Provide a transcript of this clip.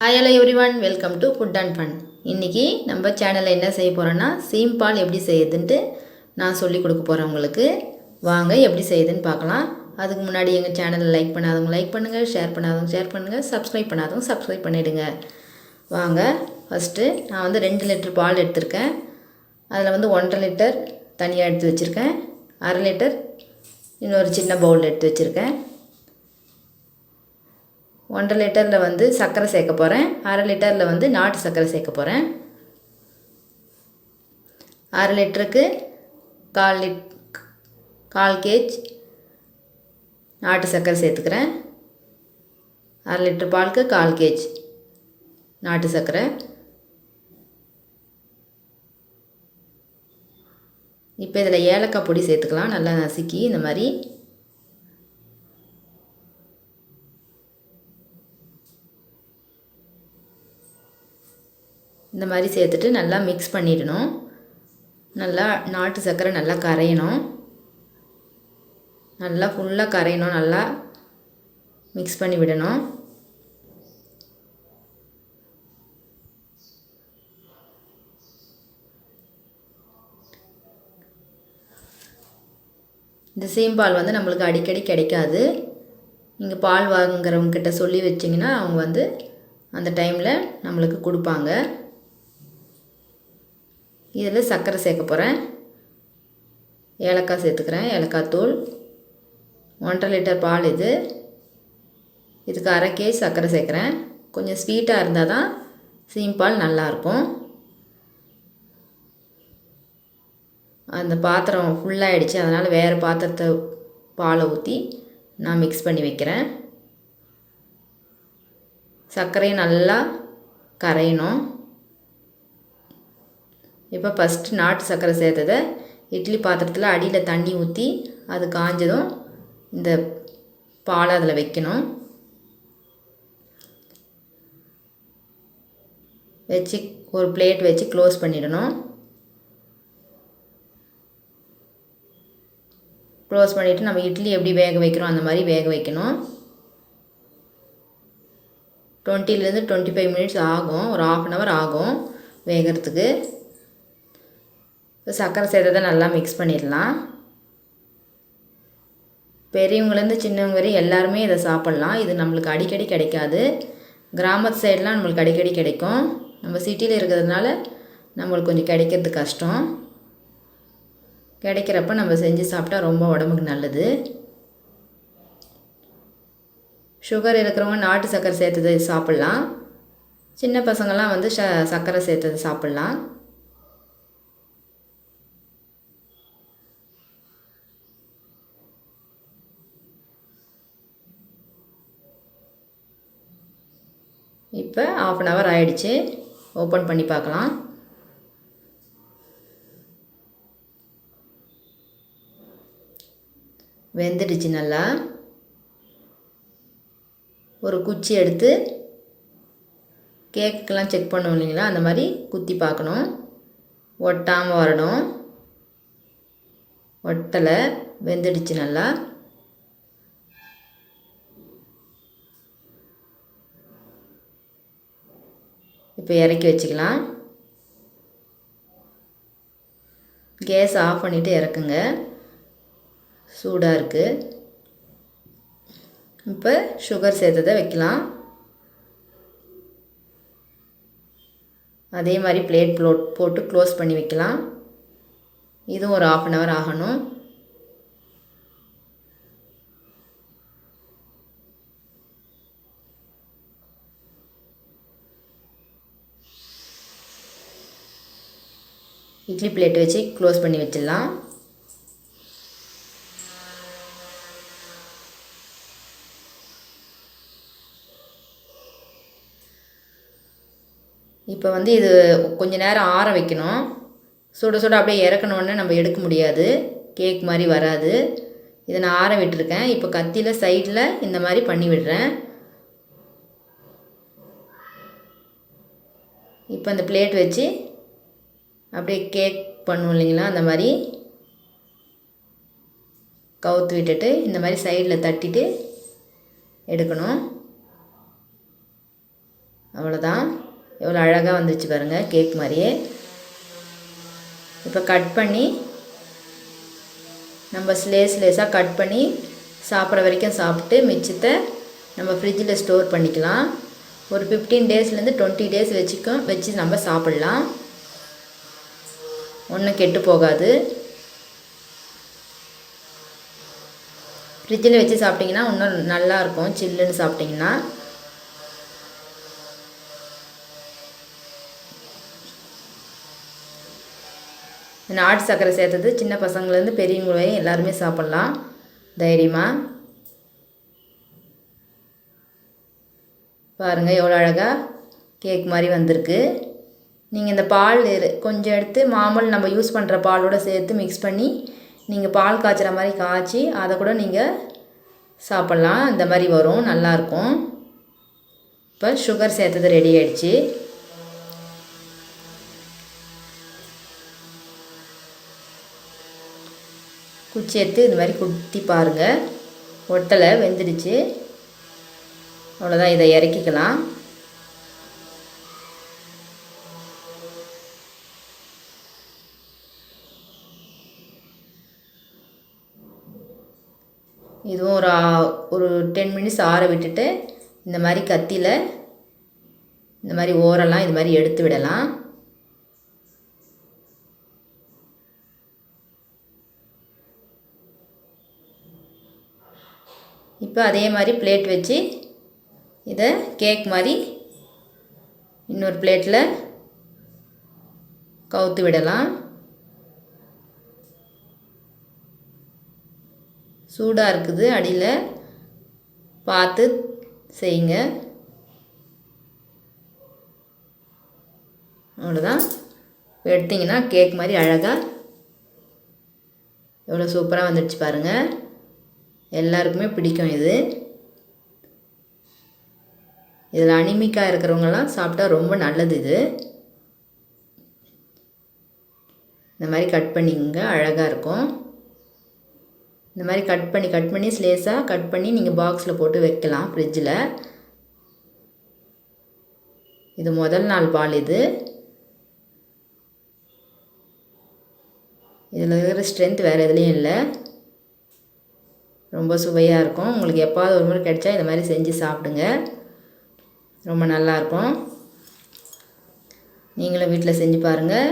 Hi hello everyone, welcome to Food and Fun. இன்னைக்கு நம்ம சேனல்ல என்ன செய்ய போறோம்னா சீம்பால் எப்படி செய்யுதுன்னு நான் சொல்லி கொடுக்க போறேன் உங்களுக்கு. வாங்க எப்படி செய்யுதுன்னு பார்க்கலாம். அதுக்கு முன்னாடி எங்க சேனலை லைக் பண்ணாதவங்க லைக் பண்ணுங்க, ஷேர் பண்ணாதவங்க ஷேர் பண்ணுங்க, Subscribe பண்ணாதவங்க Subscribe பண்ணிடுங்க. வாங்க ஃபர்ஸ்ட் நான் வந்து 2 லிட்டர் பால் எடுத்துர்க்கேன். அதுல வந்து 1.5 லிட்டர் தனியா எடுத்து வச்சிருக்கேன். 1/2 லிட்டர் இன்னொரு சின்ன பவுல் எடுத்து வச்சிருக்கேன். 1.5 லிட்டரில் வந்து சர்க்கரை சேர்க்க போகிறேன். 1/2 லிட்டரில் வந்து நாட்டு சர்க்கரை சேர்க்க போகிறேன். 1/2 லிட்டருக்கு 1/4 கேஜ் நாட்டு சர்க்கரை சேர்த்துக்கிறேன். 1/2 லிட்டர் பாலுக்கு 1/4 கேஜ் நாட்டு சர்க்கரை. இப்போ இதில் ஏலக்காய் பொடி சேர்த்துக்கலாம். நல்லா நசுக்கி இந்த மாதிரி இந்த மாதிரி சேர்த்துட்டு நல்லா மிக்ஸ் பண்ணிடணும். நல்லா நாட்டு சர்க்கரை நல்லா கரையணும். நல்லா ஃபுல்லாக கரையணும். நல்லா மிக்ஸ் பண்ணி விடணும். இந்த சீம்பால் வந்து நம்மளுக்கு அடிக்கடி கிடைக்காது. நீங்கள் பால் வாங்குறவங்கக்கிட்ட சொல்லி வச்சிங்கன்னா அவங்க வந்து அந்த டைமில் நம்மளுக்கு கொடுப்பாங்க. இதில் சர்க்கரை சேர்க்க போகிறேன். ஏலக்காய் சேர்த்துக்கிறேன். ஏலக்காய் தூள். 1.5 லிட்டர் பால் இது. இதுக்கு 1/2 கேஜ் சர்க்கரை சேர்க்குறேன். கொஞ்சம் ஸ்வீட்டாக இருந்தால் தான் சீம்பால் நல்லாயிருக்கும். அந்த பாத்திரம் ஃபுல்லாகிடுச்சு, அதனால் வேறு பாத்திரத்தை பாலை ஊற்றி நான் மிக்ஸ் பண்ணி வைக்கிறேன். சர்க்கரையும் நல்லா கரையணும். இப்போ ஃபஸ்ட்டு நாட்டு சர்க்கரை சேர்த்ததை இட்லி பாத்திரத்தில் அடியில் தண்ணி ஊற்றி அது காஞ்சதும் இந்த பாலை அதில் வைக்கணும். வச்சு ஒரு பிளேட் வச்சு க்ளோஸ் பண்ணிடணும். க்ளோஸ் பண்ணிவிட்டு நம்ம இட்லி எப்படி வேக வைக்கிறோம் அந்த மாதிரி வேக வைக்கணும். 20 to 25 மினிட்ஸ் ஆகும். ஒரு 1/2 hour ஆகும் வேகிறதுக்கு. சர்க்கரை சேர்த்ததை நல்லா மிக்ஸ் பண்ணிடலாம். பெரியவங்கலேருந்து சின்னவங்க வரை எல்லாருமே இதை சாப்பிட்லாம். இது நம்மளுக்கு அடிக்கடி கிடைக்காது. கிராமத்து சைடெலாம் நம்மளுக்கு அடிக்கடி கிடைக்கும். நம்ம சிட்டியில் இருக்கிறதுனால நம்மளுக்கு கொஞ்சம் கிடைக்கிறது கஷ்டம். கிடைக்கிறப்ப நம்ம செஞ்சு சாப்பிட்டா ரொம்ப உடம்புக்கு நல்லது. சுகர் இருக்கிறவங்க நாட்டு சர்க்கரை சேர்த்தது சாப்பிட்லாம். சின்ன பசங்கள்லாம் வந்து சர்க்கரை சேர்த்தது சாப்பிட்லாம். இப்போ 1/2 hour ஆயிடுச்சு. ஓப்பன் பண்ணி பார்க்கலாம். வெந்துடுச்சு நல்லா. ஒரு குச்சி எடுத்து கேக்குக்கெல்லாம் செக் பண்ணுவோம் இல்லைங்களா, அந்த மாதிரி குத்தி பார்க்கணும். ஒட்டாமல் வரணும். ஒட்டலை, வெந்துடுச்சு நல்லா. இப்போ இறக்கி வச்சுக்கலாம். கேஸ் ஆஃப் பண்ணிவிட்டு இறக்குங்க. சூடாக இருக்குது. இப்போ சுகர் சேர்த்ததை வைக்கலாம். அதே மாதிரி பிளேட் போட்டு க்ளோஸ் பண்ணி வைக்கலாம். இதுவும் ஒரு 1/2 hour ஆகணும். இட்லி பிளேட் வச்சு க்ளோஸ் பண்ணி வச்சிடலாம். இப்போ வந்து இது கொஞ்ச நேரம் ஆற வைக்கணும். சுட சுட அப்படியே இறக்கணுன்னு நம்ம எடுக்க முடியாது. கேக் மாதிரி வராது. இதை நான் ஆற விட்டுருக்கேன். இப்போ கத்தியில் சைடில் இந்த மாதிரி பண்ணி விடுறேன். இப்போ அந்த பிளேட் வச்சு அப்படியே கேக் பண்ணுவோம் இல்லைங்களா, அந்த மாதிரி கவுத்து விட்டுட்டு இந்த மாதிரி சைடில் தட்டிட்டு எடுக்கணும். அவ்வளோதான். எவ்வளோ அழகாக வந்துருச்சு பாருங்கள், கேக் மாதிரியே. இப்போ கட் பண்ணி நம்ம லேஸாக கட் பண்ணி சாப்பிட்ற வரைக்கும் சாப்பிட்டு மிச்சத்தை நம்ம ஃப்ரிட்ஜில் ஸ்டோர் பண்ணிக்கலாம். ஒரு 15 டேஸ்லேருந்து 20 டேஸ் வச்சு நம்ம சாப்பிட்லாம். ஒன்றும் கெட்டு போகாது. ஃப்ரிட்ஜில் வச்சு சாப்பிட்டிங்கன்னா இன்னும் நல்லாயிருக்கும், சில்லுன்னு சாப்பிட்டிங்கன்னா. நாட்டு சர்க்கரை சேர்த்தது சின்ன பசங்கள்லேருந்து பெரியவங்க வரையும் எல்லாருமே சாப்பிட்லாம் தைரியமாக. பாருங்கள் எவ்வளோ அழகாக கேக் மாதிரி வந்திருக்கு. நீங்கள் இந்த பால் கொஞ்சம் எடுத்து மாமூல் நம்ம யூஸ் பண்ணுற பாலோடு சேர்த்து மிக்ஸ் பண்ணி நீங்கள் பால் காய்ச்சுற மாதிரி காய்ச்சி அதை கூட நீங்கள் சாப்பிட்லாம். இந்த மாதிரி வரும், நல்லாயிருக்கும். இப்போ சுகர் சேர்த்தது ரெடி ஆகிடுச்சு. குச்சி எடுத்து இது மாதிரி குத்தி பாருங்கள், ஒட்டலை, வெந்துடுச்சு. அவ்வளோதான், இதை இறக்கிக்கலாம். இதுவும் ஒரு 10 மினிட்ஸ் ஆற விட்டுட்டு இந்த மாதிரி கத்தியில் இந்த மாதிரி ஓரெல்லாம் இது மாதிரி எடுத்து விடலாம். இப்போ அதே மாதிரி பிளேட் வச்சு இதை கேக் மாதிரி இன்னொரு பிளேட்டில் கவுத்து விடலாம். சூடாக இருக்குது, அடியில் பார்த்து செய்யுங்க. அவ்வளோதான். எடுத்திங்கன்னா கேக் மாதிரி அழகாக எவ்வளோ சூப்பராக வந்துடுச்சு பாருங்கள். எல்லாருக்குமே பிடிக்கும் இது. இதில் அனிமிக்காக இருக்கிறவங்கலாம் சாப்பிட்டா ரொம்ப நல்லது. இது இந்த மாதிரி கட் பண்ணிங்க, அழகாக இருக்கும். இந்த மாதிரி கட் பண்ணி ஸ்லேஸாக கட் பண்ணி நீங்கள் பாக்ஸில் போட்டு வைக்கலாம் ஃப்ரிட்ஜில். இது முதல் நாள் பால். இதில் இருக்கிற ஸ்ட்ரென்த் வேறு எதுலேயும் இல்லை. ரொம்ப சுவையாக இருக்கும். உங்களுக்கு எப்பாவது ஒரு முறை கிடைச்சா இந்த மாதிரி செஞ்சு சாப்பிடுங்க, ரொம்ப நல்லாயிருக்கும். நீங்களும் வீட்டில் செஞ்சு பாருங்கள்.